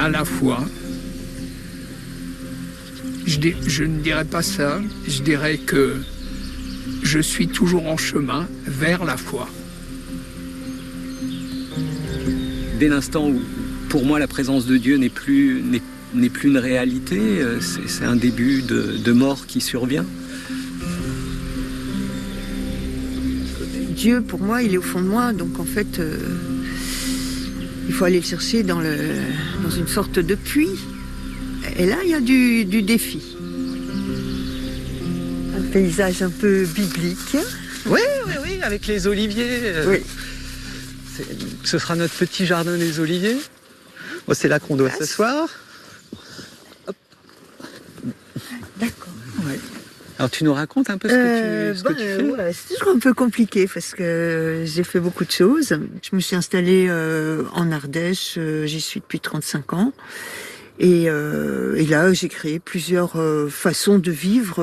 à la fois. Je ne dirais pas ça, je dirais que je suis toujours en chemin vers la foi. Dès l'instant où, pour moi, la présence de Dieu n'est plus une réalité, c'est un début de mort qui survient. Dieu, pour moi, il est au fond de moi, donc en fait, il faut aller le chercher dans une sorte de puits. Et là, il y a du défi. Un paysage un peu biblique. Oui, avec les oliviers. Oui. Ce sera notre petit jardin des oliviers. Bon, c'est là qu'on doit s'asseoir. D'accord. Ouais. Alors tu nous racontes un peu ce que tu fais? Ouais, c'est toujours un peu compliqué parce que j'ai fait beaucoup de choses. Je me suis installée en Ardèche, j'y suis depuis 35 ans. Et là, j'ai créé plusieurs façons de vivre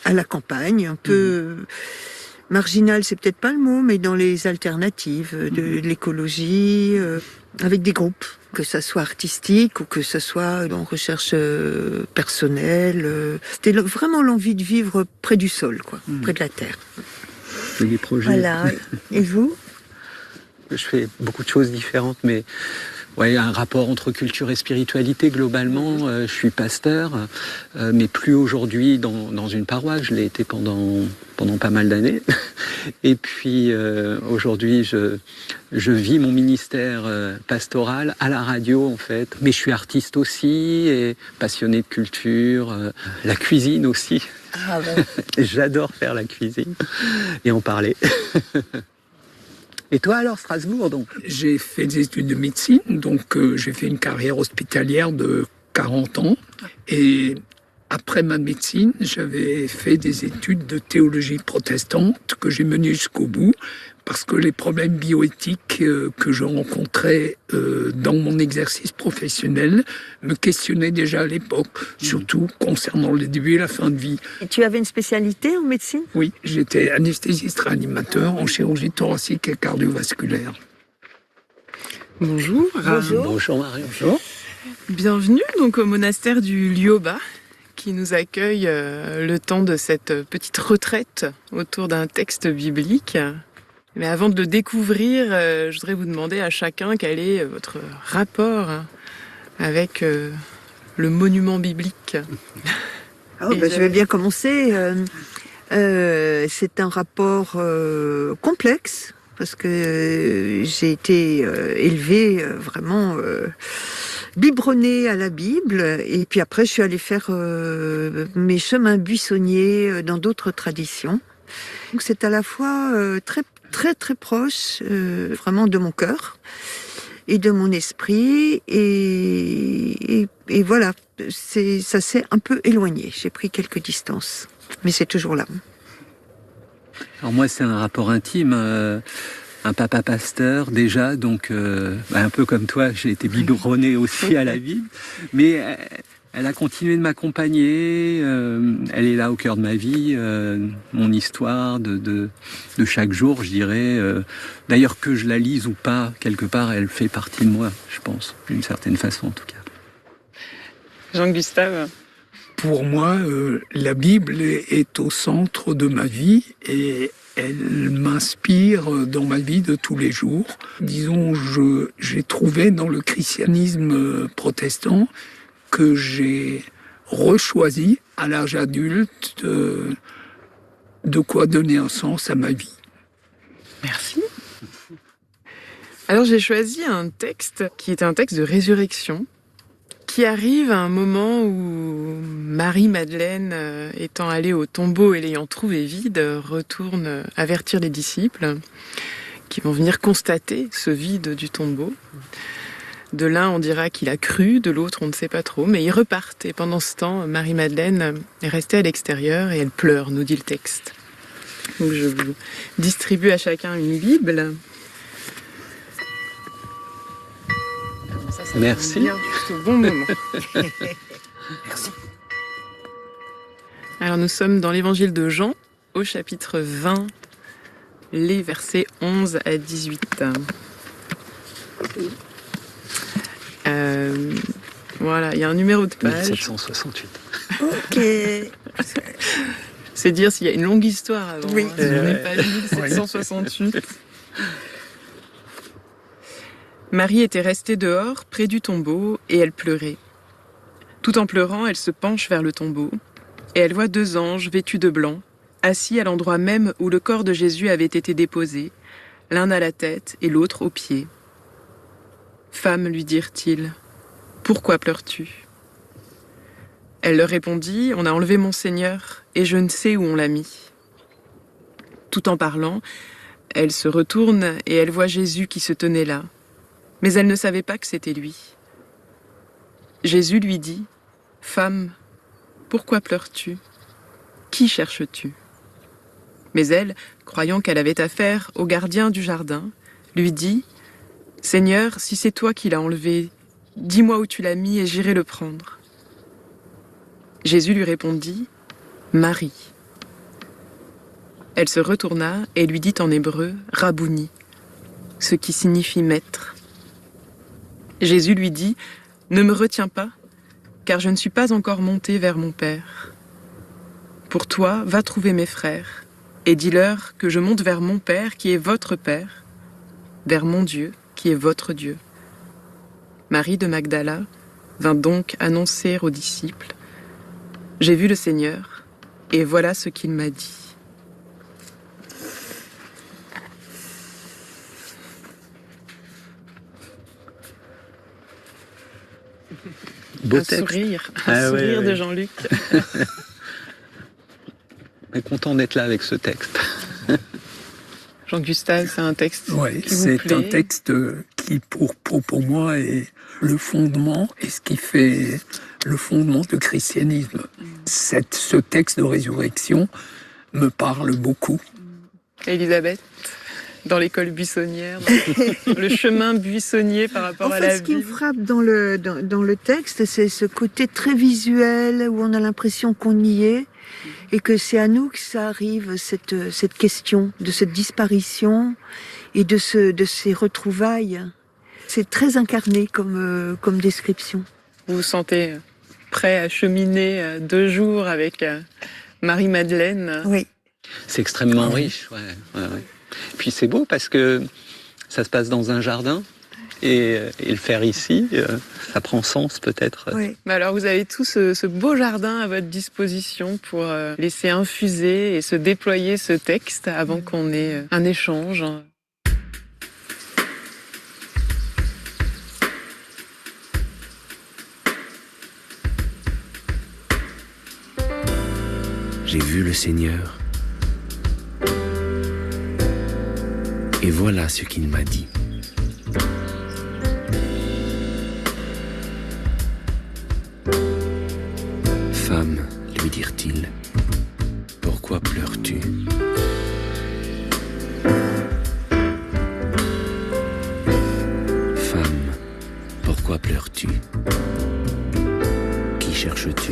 à la campagne, un peu marginal, c'est peut-être pas le mot, mais dans les alternatives de l'écologie, avec des groupes, que ça soit artistique ou que ça soit en recherche personnelle. C'était vraiment l'envie de vivre près du sol, quoi, près de la terre. Et des projets. Voilà. Et vous? Je fais beaucoup de choses différentes, mais ouais, un rapport entre culture et spiritualité globalement. Je suis pasteur, mais plus aujourd'hui dans une paroisse. Je l'ai été pendant pas mal d'années. Et puis aujourd'hui, je vis mon ministère pastoral à la radio en fait. Mais je suis artiste aussi et passionné de culture, la cuisine aussi. Ah ouais. J'adore faire la cuisine et en parler. Et toi alors, Strasbourg donc? J'ai fait des études de médecine, donc j'ai fait une carrière hospitalière de 40 ans. Et après ma médecine, j'avais fait des études de théologie protestante que j'ai menées jusqu'au bout, parce que les problèmes bioéthiques que je rencontrais dans mon exercice professionnel me questionnaient déjà à l'époque, surtout concernant le début et la fin de vie. Et tu avais une spécialité en médecine? Oui, j'étais anesthésiste réanimateur en chirurgie thoracique et cardiovasculaire. Bonjour. Bonjour Marion. Bonjour. Bienvenue donc au monastère du Lioba qui nous accueille le temps de cette petite retraite autour d'un texte biblique. Mais avant de le découvrir, je voudrais vous demander à chacun quel est votre rapport avec le monument biblique. Je vais bien commencer. C'est un rapport complexe parce que j'ai été élevée vraiment biberonnée à la Bible, et puis après je suis allée faire mes chemins buissonniers dans d'autres traditions. Donc c'est à la fois très très proche vraiment de mon cœur et de mon esprit, et voilà, ça s'est un peu éloigné, j'ai pris quelques distances, mais c'est toujours là. Alors moi c'est un rapport intime, un papa pasteur déjà, donc un peu comme toi, j'ai été biberonné aussi à la Bible, mais elle a continué de m'accompagner, elle est là au cœur de ma vie, mon histoire de chaque jour, je dirais. D'ailleurs, que je la lise ou pas, quelque part, elle fait partie de moi, je pense, d'une certaine façon en tout cas. Jean-Gustave? Pour moi, la Bible est au centre de ma vie et elle m'inspire dans ma vie de tous les jours. Disons, j'ai trouvé dans le christianisme protestant que j'ai rechoisi à l'âge adulte de quoi donner un sens à ma vie. Merci. Alors j'ai choisi un texte qui est un texte de résurrection, qui arrive à un moment où Marie-Madeleine, étant allée au tombeau et l'ayant trouvé vide, retourne avertir les disciples qui vont venir constater ce vide du tombeau. De l'un, on dira qu'il a cru, de l'autre, on ne sait pas trop, mais ils repartent. Et pendant ce temps, Marie-Madeleine est restée à l'extérieur et elle pleure, nous dit le texte. Donc je vous distribue à chacun une Bible. Ça Merci. Bien, c'est au bon moment. Merci. Alors nous sommes dans l'évangile de Jean, au chapitre 20, les versets 11 à 18. Voilà, il y a un numéro de page. 1768. Ok. C'est dire s'il y a une longue histoire avant. Oui. Page 1768. Marie était restée dehors, près du tombeau, et elle pleurait. Tout en pleurant, elle se penche vers le tombeau, et elle voit 2 anges vêtus de blanc, assis à l'endroit même où le corps de Jésus avait été déposé, l'un à la tête et l'autre aux pieds. « Femme, lui dirent-ils, pourquoi pleures-tu » Elle leur répondit, « On a enlevé mon Seigneur, et je ne sais où on l'a mis. » Tout en parlant, elle se retourne et elle voit Jésus qui se tenait là. Mais elle ne savait pas que c'était lui. Jésus lui dit, « Femme, pourquoi pleures-tu ? Qui cherches-tu » Mais elle, croyant qu'elle avait affaire au gardien du jardin, lui dit, « Seigneur, si c'est toi qui l'as enlevé, dis-moi où tu l'as mis et j'irai le prendre. » Jésus lui répondit, « Marie. » Elle se retourna et lui dit en hébreu, « Rabouni », ce qui signifie « maître ». Jésus lui dit, « Ne me retiens pas, car je ne suis pas encore monté vers mon Père. Pour toi, va trouver mes frères, et dis-leur que je monte vers mon Père qui est votre Père, vers mon Dieu qui est votre Dieu. » Marie de Magdala vint donc annoncer aux disciples, « J'ai vu le Seigneur, et voilà ce qu'il m'a dit. » Beau Un texte. sourire Ouais. de Jean-Luc. On est content d'être là avec ce texte. Jean-Gustave, c'est un texte Oui, qui vous c'est plaît. un texte qui, pour moi, est le fondement et ce qui fait le fondement du christianisme. Ce texte de résurrection me parle beaucoup. Elisabeth, dans l'école buissonnière, dans le chemin buissonnier par rapport à la ce qui me Bible. frappe dans le texte, c'est ce côté très visuel où on a l'impression qu'on y est et que c'est à nous que ça arrive, cette question de cette disparition et de ces retrouvailles. C'est très incarné comme description. Vous vous sentez prêt à cheminer 2 jours avec Marie-Madeleine. Oui. C'est extrêmement riche. Ouais. Puis c'est beau parce que ça se passe dans un jardin et le faire ici, ça prend sens peut-être. Oui. Mais alors vous avez tout ce beau jardin à votre disposition pour laisser infuser et se déployer ce texte avant qu'on ait un échange. J'ai vu le Seigneur, et voilà ce qu'il m'a dit. Femme, lui dirent-ils, pourquoi pleures-tu ? Femme, pourquoi pleures-tu ? Qui cherches-tu ?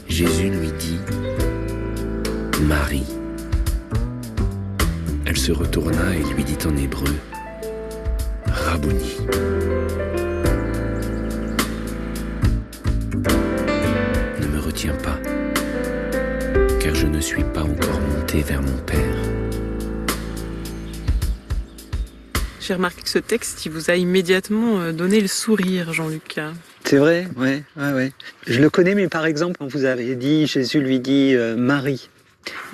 Jésus lui dit, Marie. Elle se retourna et lui dit en hébreu, Rabouni. Ne me retiens pas, car je ne suis pas encore monté vers mon Père. J'ai remarqué que ce texte, il vous a immédiatement donné le sourire, Jean-Luc. C'est vrai, ouais. Je le connais, mais par exemple, quand vous avez dit, Jésus lui dit Marie,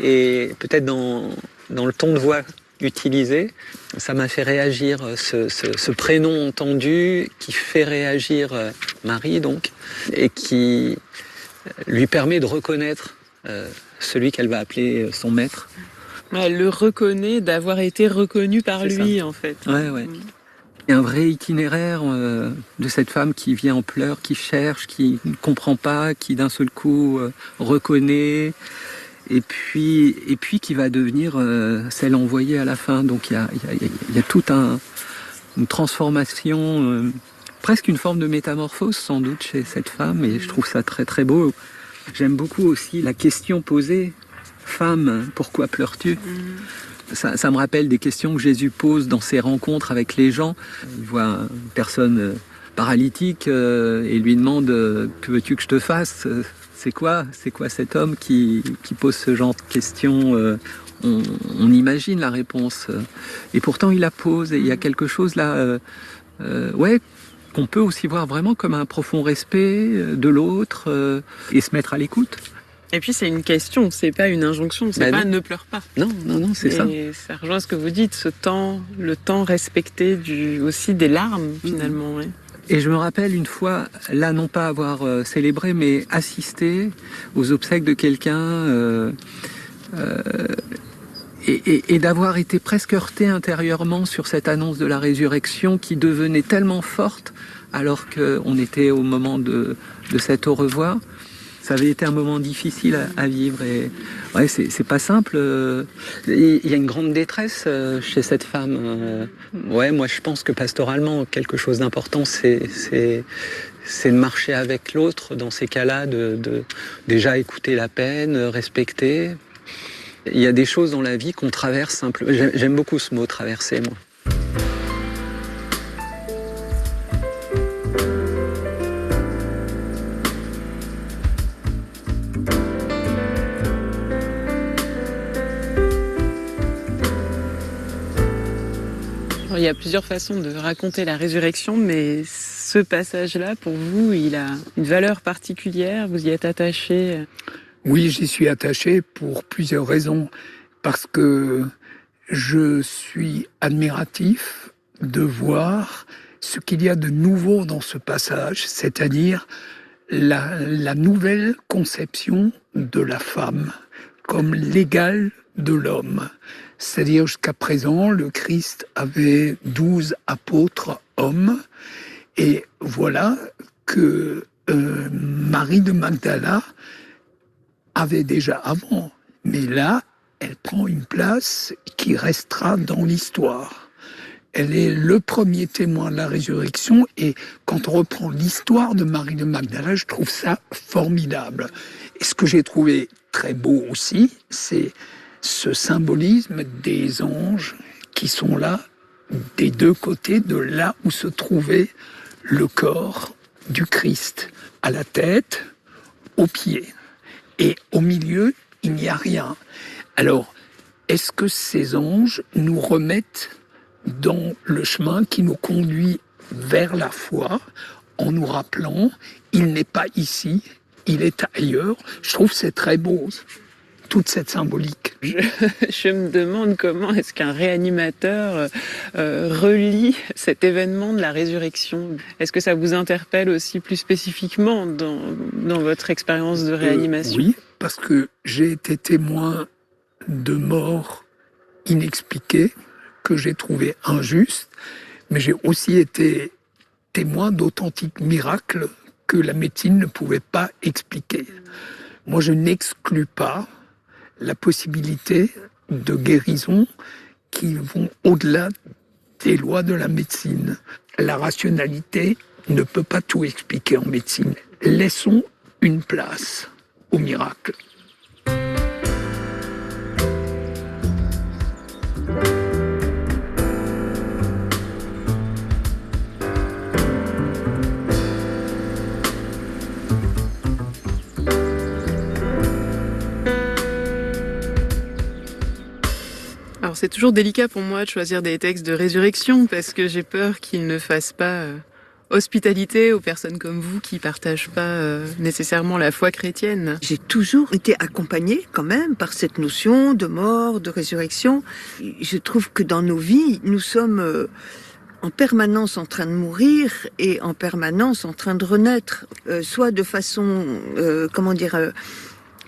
et peut-être dans le ton de voix utilisé, ça m'a fait réagir ce prénom entendu qui fait réagir Marie, donc, et qui lui permet de reconnaître celui qu'elle va appeler son maître. Elle le reconnaît d'avoir été reconnue par C'est lui, en fait. Ouais. Il y a un vrai itinéraire de cette femme qui vient en pleurs, qui cherche, qui ne comprend pas, qui d'un seul coup reconnaît, et puis qui va devenir celle envoyée à la fin. Donc il y a toute une transformation, presque une forme de métamorphose sans doute chez cette femme, et je trouve ça très très beau. J'aime beaucoup aussi la question posée, femme, pourquoi pleures-tu ? Ça me rappelle des questions que Jésus pose dans ses rencontres avec les gens. Il voit une personne paralytique et lui demande que veux-tu que je te fasse? C'est quoi cet homme qui pose ce genre de questions? On imagine la réponse et pourtant il la pose et il y a quelque chose là qu'on peut aussi voir vraiment comme un profond respect de l'autre et se mettre à l'écoute. Et puis c'est une question, c'est pas une injonction, c'est pas ne pleure pas. Non, c'est ça. Et ça rejoint ce que vous dites, le temps respecté aussi des larmes finalement. Ouais. Et je me rappelle une fois, là non pas avoir célébré, mais assisté aux obsèques de quelqu'un et d'avoir été presque heurté intérieurement sur cette annonce de la résurrection qui devenait tellement forte alors qu'on était au moment de cet au revoir. Ça avait été un moment difficile à vivre et ouais, c'est pas simple. Il y a une grande détresse chez cette femme. Ouais, moi je pense que pastoralement, quelque chose d'important, c'est de marcher avec l'autre dans ces cas-là, de déjà écouter la peine, respecter. Il y a des choses dans la vie qu'on traverse simplement. J'aime beaucoup ce mot, traverser, moi. Il y a plusieurs façons de raconter la résurrection, mais ce passage-là, pour vous, il a une valeur particulière, vous y êtes attaché? Oui, j'y suis attaché pour plusieurs raisons. Parce que je suis admiratif de voir ce qu'il y a de nouveau dans ce passage, c'est-à-dire la nouvelle conception de la femme comme l'égale de l'homme. C'est-à-dire jusqu'à présent, le Christ avait 12 apôtres hommes, et voilà que Marie de Magdala avait déjà avant. Mais là, elle prend une place qui restera dans l'histoire. Elle est le premier témoin de la résurrection, et quand on reprend l'histoire de Marie de Magdala, je trouve ça formidable. Et ce que j'ai trouvé très beau aussi, c'est ce symbolisme des anges qui sont là, des deux côtés de là où se trouvait le corps du Christ, à la tête, aux pieds. Et au milieu, il n'y a rien. Alors, est-ce que ces anges nous remettent dans le chemin qui nous conduit vers la foi, en nous rappelant, il n'est pas ici, il est ailleurs? Je trouve que c'est très beau, toute cette symbolique. Je me demande comment est-ce qu'un réanimateur relie cet événement de la résurrection. Est-ce que ça vous interpelle aussi plus spécifiquement dans votre expérience de réanimation? Oui, parce que j'ai été témoin de morts inexpliquées que j'ai trouvées injustes, mais j'ai aussi été témoin d'authentiques miracles que la médecine ne pouvait pas expliquer. Moi, je n'exclus pas la possibilité de guérison qui vont au-delà des lois de la médecine. La rationalité ne peut pas tout expliquer en médecine. Laissons une place au miracle. Alors c'est toujours délicat pour moi de choisir des textes de résurrection parce que j'ai peur qu'ils ne fassent pas hospitalité aux personnes comme vous qui partagent pas nécessairement la foi chrétienne. J'ai toujours été accompagnée quand même par cette notion de mort, de résurrection. Je trouve que dans nos vies, nous sommes en permanence en train de mourir et en permanence en train de renaître, soit de façon,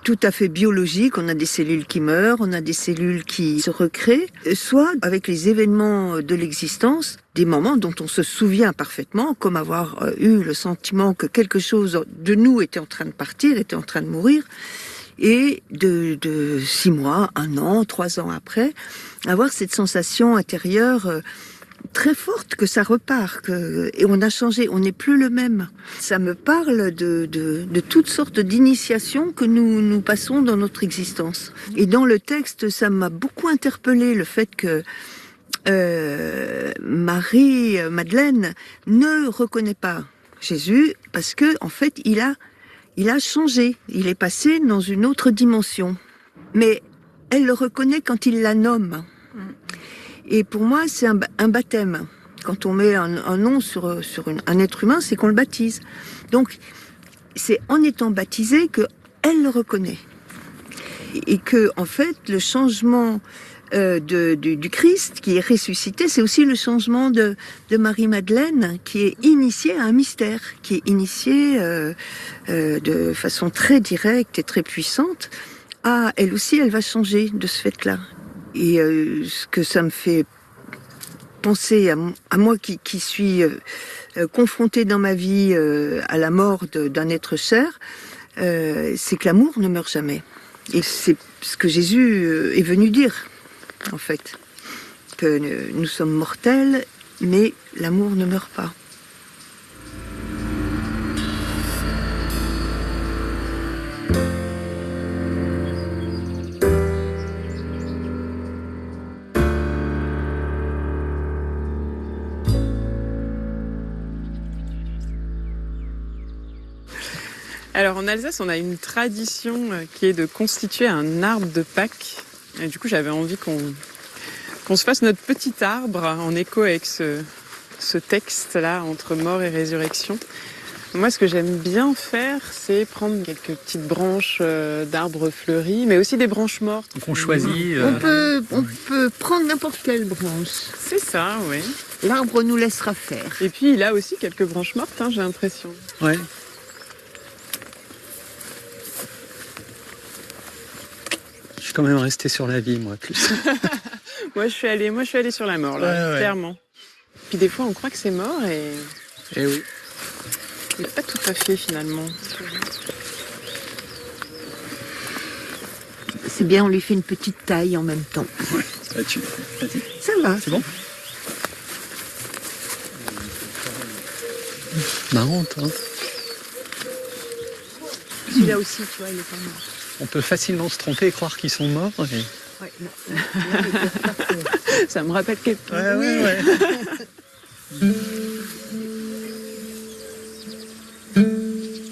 tout à fait biologique, on a des cellules qui meurent, on a des cellules qui se recréent, soit avec les événements de l'existence, des moments dont on se souvient parfaitement, comme avoir eu le sentiment que quelque chose de nous était en train de partir, était en train de mourir, et de 6 mois, 1 an, 3 ans après, avoir cette sensation intérieure très forte que ça repart, et on a changé, on n'est plus le même. Ça me parle de toutes sortes d'initiations que nous passons dans notre existence. Et dans le texte, ça m'a beaucoup interpellé le fait que Marie-Madeleine ne reconnaît pas Jésus parce que en fait il a changé, il est passé dans une autre dimension. Mais elle le reconnaît quand il la nomme. Et pour moi, c'est un baptême. Quand on met un nom sur un être humain, c'est qu'on le baptise. Donc, c'est en étant baptisé qu'elle le reconnaît. Et que, en fait, le changement du Christ qui est ressuscité, c'est aussi le changement de Marie-Madeleine qui est initiée à un mystère, qui est initiée de façon très directe et très puissante. Ah, elle aussi, elle va changer de ce fait-là. Et ce que ça me fait penser à moi qui suis confrontée dans ma vie à la mort d'un être cher, c'est que l'amour ne meurt jamais. Et c'est ce que Jésus est venu dire, en fait. Que nous sommes mortels, mais l'amour ne meurt pas. Alors en Alsace, on a une tradition qui est de constituer un arbre de Pâques. Et du coup, j'avais envie qu'on se fasse notre petit arbre en écho avec ce texte-là, entre mort et résurrection. Moi, ce que j'aime bien faire, c'est prendre quelques petites branches d'arbres fleuris, mais aussi des branches mortes. Donc on choisit... On peut prendre n'importe quelle branche. C'est ça, oui. L'arbre nous laissera faire. Et puis, il a aussi quelques branches mortes, j'ai l'impression. Ouais. Je suis quand même resté sur la vie, moi, plus. Moi, je suis allée sur la mort, là, clairement. Puis des fois, on croit que c'est mort et... Eh oui. Mais pas tout à fait, finalement. C'est bien, on lui fait une petite taille en même temps. Ouais. Vas-y. Ça va. C'est bon? Marrant, hein. Celui-là aussi, tu vois, il est pas mort. On peut facilement se tromper et croire qu'ils sont morts. Et... Ouais, non. Ça me rappelle quelqu'un. Ouais.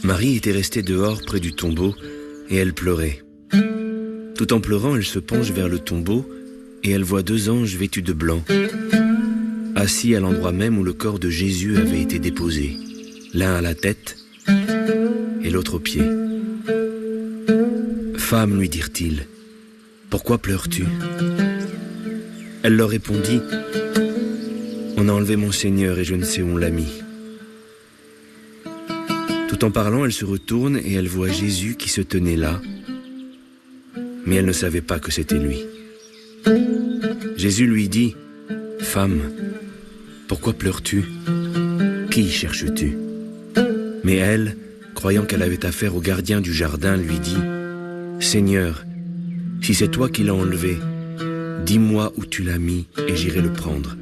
Marie était restée dehors près du tombeau et elle pleurait. Tout en pleurant, elle se penche vers le tombeau et elle voit 2 anges vêtus de blanc, assis à l'endroit même où le corps de Jésus avait été déposé, l'un à la tête et l'autre aux pieds. « Femme, lui dirent-ils, pourquoi pleures-tu » Elle leur répondit, « On a enlevé mon Seigneur et je ne sais où on l'a mis. » Tout en parlant, elle se retourne et elle voit Jésus qui se tenait là, mais elle ne savait pas que c'était lui. Jésus lui dit, « Femme, pourquoi pleures-tu? Qui cherches-tu » Mais elle, croyant qu'elle avait affaire au gardien du jardin, lui dit, « Seigneur, si c'est toi qui l'as enlevé, dis-moi où tu l'as mis et j'irai le prendre. »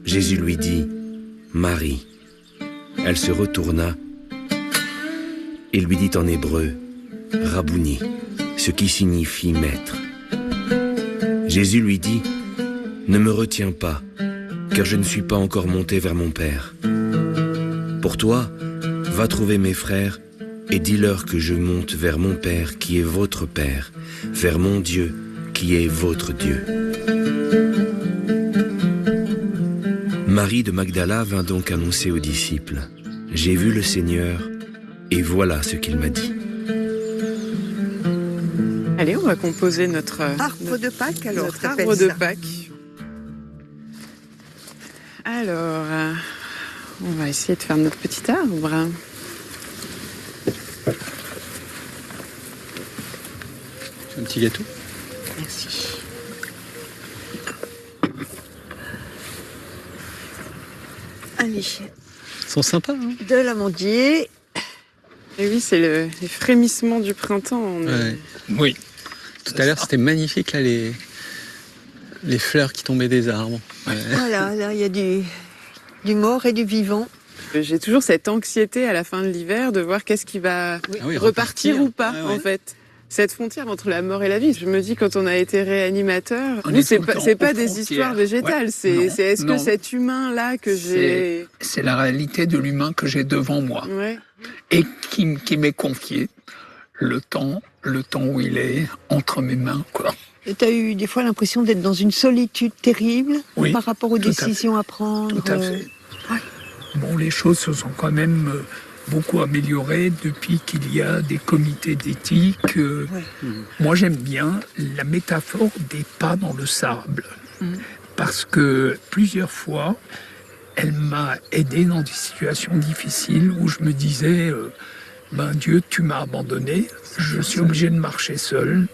Jésus lui dit, « Marie. » Elle se retourna et lui dit en hébreu, « Rabouni », ce qui signifie « maître ». Jésus lui dit, « Ne me retiens pas, car je ne suis pas encore monté vers mon Père. Pour toi, va trouver mes frères et dis-leur que je monte vers mon Père qui est votre Père, vers mon Dieu qui est votre Dieu. » Marie de Magdala vint donc annoncer aux disciples, « J'ai vu le Seigneur et voilà ce qu'il m'a dit. » Allez, on va composer notre Arbre de Pâques, alors. Notre arbre de Pâques. Alors, on va essayer de faire notre petit arbre. Un petit gâteau. Merci. Allez, Ils sont sympas, hein? de l'amandier. Et oui, c'est les frémissements du printemps. Ouais. Oui. Tout à l'heure, c'était magnifique, là, les fleurs qui tombaient des arbres. Voilà, là, il y a du mort et du vivant. J'ai toujours cette anxiété à la fin de l'hiver de voir qu'est-ce qui va repartir ou pas, en fait. Cette frontière entre la mort et la vie. Je me dis, quand on a été réanimateur, nous, c'est pas des histoires végétales. C'est est-ce que cet humain-là que j'ai... C'est la réalité de l'humain que j'ai devant moi. Ouais. Et qui m'est confié le temps où il est entre mes mains, quoi. Tu as eu des fois l'impression d'être dans une solitude terrible par rapport aux tout décisions à prendre. Tout à fait. Bon, les choses se sont quand même beaucoup améliorées depuis qu'il y a des comités d'éthique. Moi, j'aime bien la métaphore des pas dans le sable. Parce que plusieurs fois, elle m'a aidé dans des situations difficiles où je me disais Dieu, tu m'as abandonné, je suis obligé de marcher seul.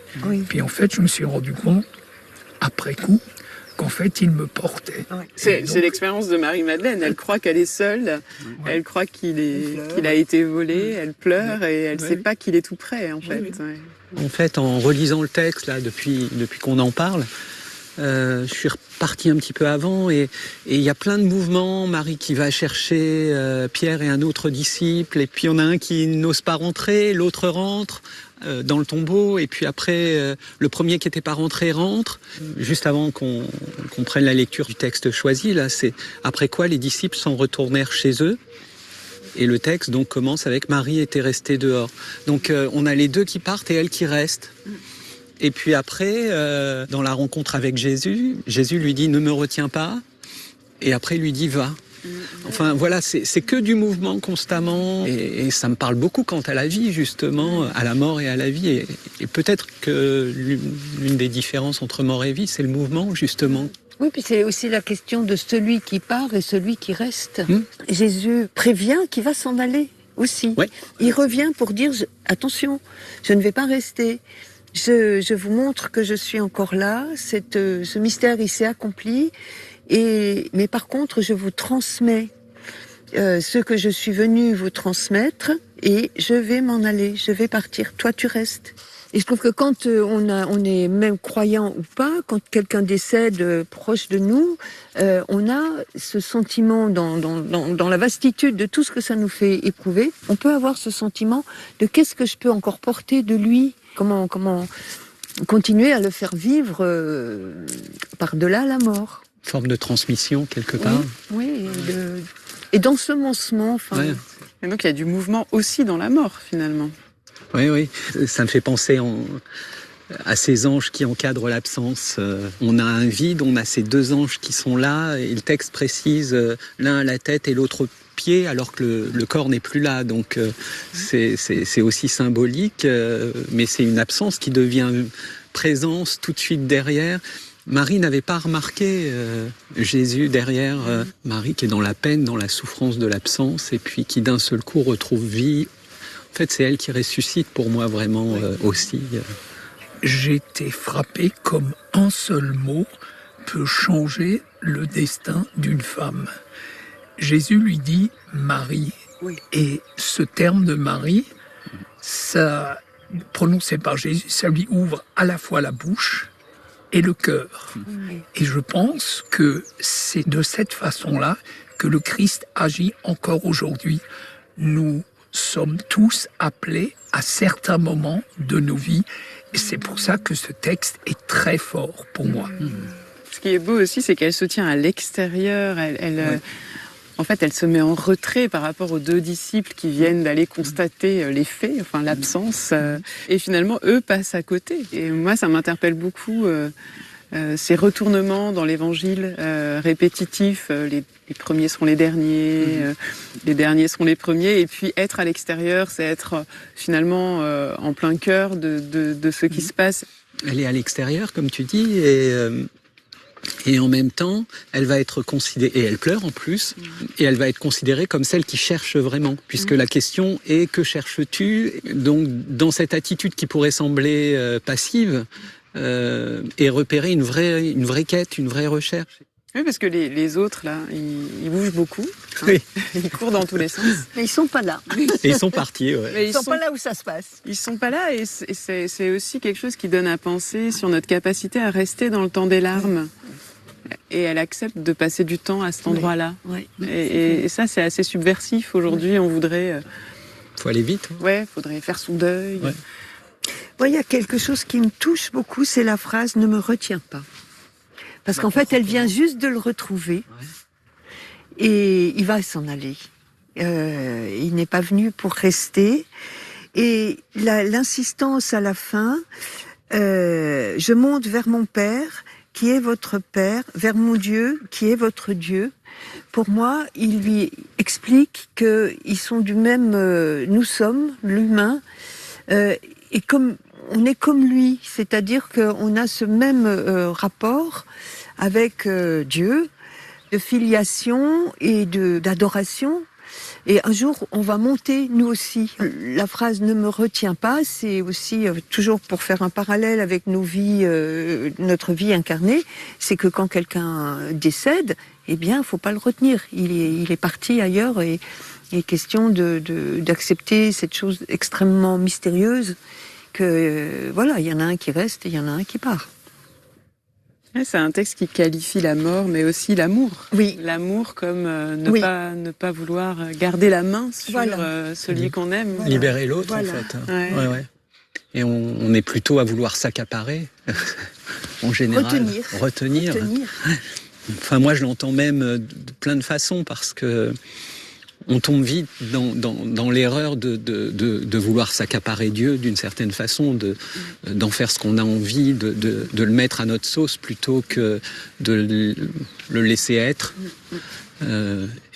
Puis en fait, je me suis rendu compte, après coup, qu'en fait, il me portait. C'est l'expérience de Marie-Madeleine. Elle croit qu'elle est seule, elle croit qu'il a été volé, elle pleure et elle ne sait pas qu'il est tout près, en fait. En fait, en relisant le texte, là, depuis qu'on en parle, je suis reparti un petit peu avant et il y a plein de mouvements. Marie qui va chercher Pierre et un autre disciple, et puis on a un qui n'ose pas rentrer, l'autre rentre dans le tombeau, et puis après le premier qui n'était pas rentré rentre. Juste avant qu'on prenne la lecture du texte choisi, là, c'est après quoi les disciples s'en retournèrent chez eux. Et le texte donc commence avec Marie était restée dehors. Donc on a les deux qui partent et elle qui reste. Et puis après, dans la rencontre avec Jésus, Jésus lui dit « ne me retiens pas », et après lui dit « va ». Enfin voilà, c'est que du mouvement constamment, et ça me parle beaucoup quant à la vie justement, à la mort et à la vie. Et peut-être que l'une des différences entre mort et vie, c'est le mouvement justement. Oui, puis c'est aussi la question de celui qui part et celui qui reste. Jésus prévient qu'il va s'en aller aussi. Ouais. Il revient pour dire « attention, je ne vais pas rester ». Je vous montre que je suis encore là, ce mystère il s'est accompli, mais par contre je vous transmets ce que je suis venu vous transmettre et je vais m'en aller, je vais partir, toi tu restes. Et je trouve que quand on est même croyant ou pas, quand quelqu'un décède proche de nous, on a ce sentiment dans la vastitude de tout ce que ça nous fait éprouver, on peut avoir ce sentiment de qu'est-ce que je peux encore porter de lui. Comment continuer à le faire vivre par-delà la mort. Forme de transmission, quelque part. Oui, et d'ensemencement. Et donc il y a du mouvement aussi dans la mort, finalement. Oui. Ça me fait penser à ces anges qui encadrent l'absence. On a un vide, on a ces deux anges qui sont là, et le texte précise l'un à la tête et l'autre au pied, alors que le corps n'est plus là. Donc c'est aussi symbolique, mais c'est une absence qui devient présence tout de suite derrière. Marie n'avait pas remarqué Jésus derrière Marie qui est dans la peine, dans la souffrance de l'absence, et puis qui d'un seul coup retrouve vie. En fait, c'est elle qui ressuscite pour moi vraiment aussi. J'ai été frappé comme un seul mot peut changer le destin d'une femme. Jésus lui dit Marie. Oui. Et ce terme de Marie, ça, prononcé par Jésus, ça lui ouvre à la fois la bouche et le cœur. Oui. Et je pense que c'est de cette façon-là que le Christ agit encore aujourd'hui. Nous sommes tous appelés à certains moments de nos vies. Et c'est pour ça que ce texte est très fort pour moi. Ce qui est beau aussi, c'est qu'elle se tient à l'extérieur. En fait, elle se met en retrait par rapport aux deux disciples qui viennent d'aller constater les faits, enfin l'absence. Et finalement, eux passent à côté. Et moi, ça m'interpelle beaucoup, ces retournements dans l'évangile répétitifs. Les premiers seront les derniers seront les premiers. Et puis, être à l'extérieur, c'est être finalement en plein cœur de ce qui se passe. Elle est à l'extérieur, comme tu dis, et en même temps, elle va être considérée, et elle pleure en plus, et elle va être considérée comme celle qui cherche vraiment, puisque la question est que cherches-tu ? Donc, dans cette attitude qui pourrait sembler passive, et repérer une vraie quête, une vraie recherche. Oui, parce que les autres, là, ils bougent beaucoup. Hein. Oui. Ils courent dans tous les sens. Mais ils sont pas là. Et ils sont partis, ouais. Ils sont pas là où ça se passe. Ils sont pas là, et c'est aussi quelque chose qui donne à penser sur notre capacité à rester dans le temps des larmes. Et elle accepte de passer du temps à cet endroit-là. Ouais. Et ça, c'est assez subversif. Aujourd'hui, on voudrait... Faut aller vite. Ouais, faudrait faire son deuil. Ouais. Moi, il y a quelque chose qui me touche beaucoup, c'est la phrase « ne me retiens pas ». Parce qu'en fait, elle vient juste de le retrouver et il va s'en aller. Il n'est pas venu pour rester. Et l'insistance à la fin, je monte vers mon Père, qui est votre Père, vers mon Dieu, qui est votre Dieu. Pour moi, il lui explique qu'ils sont du même... nous sommes, l'humain, et comme on est comme lui, c'est-à-dire qu'on a ce même rapport avec Dieu, de filiation et d'adoration. Et un jour, on va monter, nous aussi. La phrase « ne me retiens pas », c'est aussi, toujours pour faire un parallèle avec nos vies, notre vie incarnée, c'est que quand quelqu'un décède, eh bien, il ne faut pas le retenir. Il est parti ailleurs et il est question d'accepter cette chose extrêmement mystérieuse que, voilà, il y en a un qui reste et il y en a un qui part. Ouais, c'est un texte qui qualifie la mort, mais aussi l'amour. Oui. L'amour comme ne pas vouloir garder la main sur celui qu'on aime. Voilà. Libérer l'autre, Voilà. en fait. Ouais. Ouais. Et on est plutôt à vouloir s'accaparer, en général. Retenir. Enfin, moi, je l'entends même de plein de façons, parce que on tombe vite dans l'erreur de vouloir s'accaparer Dieu d'une certaine façon, d'en faire ce qu'on a envie, de le mettre à notre sauce plutôt que de le laisser être.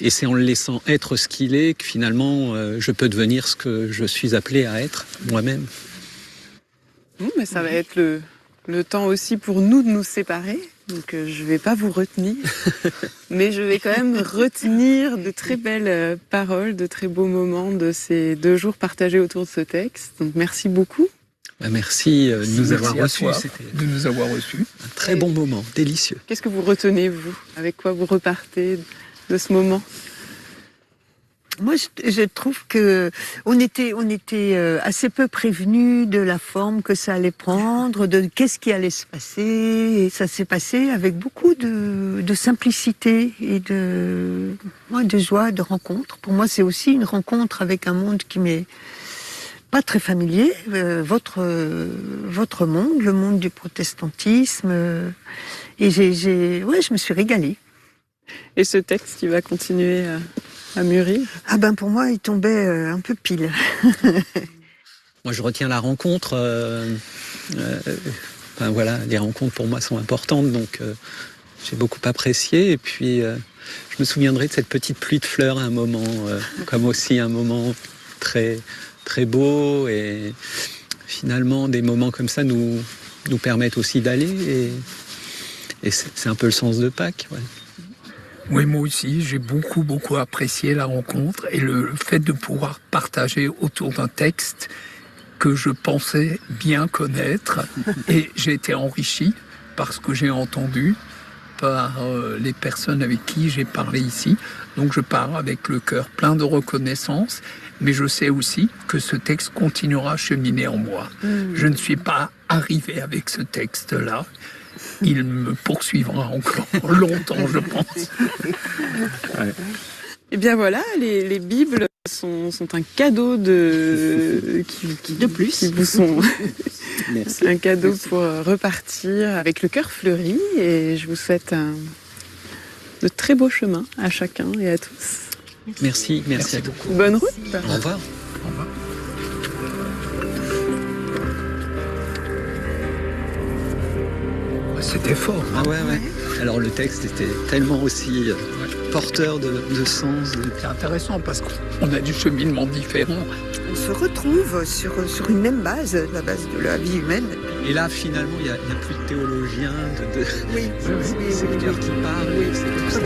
Et c'est en le laissant être ce qu'il est que finalement je peux devenir ce que je suis appelé à être moi-même. Mais ça va être le temps aussi pour nous de nous séparer. Donc je vais pas vous retenir, mais je vais quand même retenir de très belles paroles, de très beaux moments de ces 2 jours partagés autour de ce texte. Donc merci beaucoup. Merci de nous avoir Merci à reçus. toi C'était de nous avoir reçus. un très bon moment, délicieux. Qu'est-ce que vous retenez, vous? Avec quoi vous repartez de ce moment? Moi, je trouve que on était assez peu prévenus de la forme que ça allait prendre, de qu'est-ce qui allait se passer. Et ça s'est passé avec beaucoup de simplicité et de joie, de rencontre. Pour moi, c'est aussi une rencontre avec un monde qui m'est pas très familier. Votre monde, le monde du protestantisme. Et je me suis régalée. Et ce texte qui va continuer à mûrir? Ah ben pour moi, il tombait un peu pile. Moi, je retiens la rencontre. Enfin, voilà, les rencontres pour moi sont importantes, donc j'ai beaucoup apprécié. Et puis, je me souviendrai de cette petite pluie de fleurs à un moment, comme aussi un moment très, très beau. Et finalement, des moments comme ça nous permettent aussi d'aller. Et c'est un peu le sens de Pâques. Ouais. Oui, moi aussi, j'ai beaucoup apprécié la rencontre et le fait de pouvoir partager autour d'un texte que je pensais bien connaître. Et j'ai été enrichi par ce que j'ai entendu, par les personnes avec qui j'ai parlé ici. Donc je pars avec le cœur plein de reconnaissance, mais je sais aussi que ce texte continuera à cheminer en moi. Je ne suis pas arrivé avec ce texte-là. Il me poursuivra encore longtemps, je pense. Ouais. Et bien voilà, les Bibles sont un cadeau de plus. Qui vous sont Merci. un cadeau pour repartir avec le cœur fleuri. Et je vous souhaite de très beaux chemins à chacun et à tous. Merci à tous. Bonne route. Au revoir. Au revoir. C'était fort. Ah ouais. Alors le texte était tellement aussi porteur de sens. C'est intéressant parce qu'on a du cheminement différent. On se retrouve sur une même base, la base de la vie humaine. Et là, finalement, il n'y a plus de théologiens, Oui, c'est le cœur qui parle, c'est tout ça.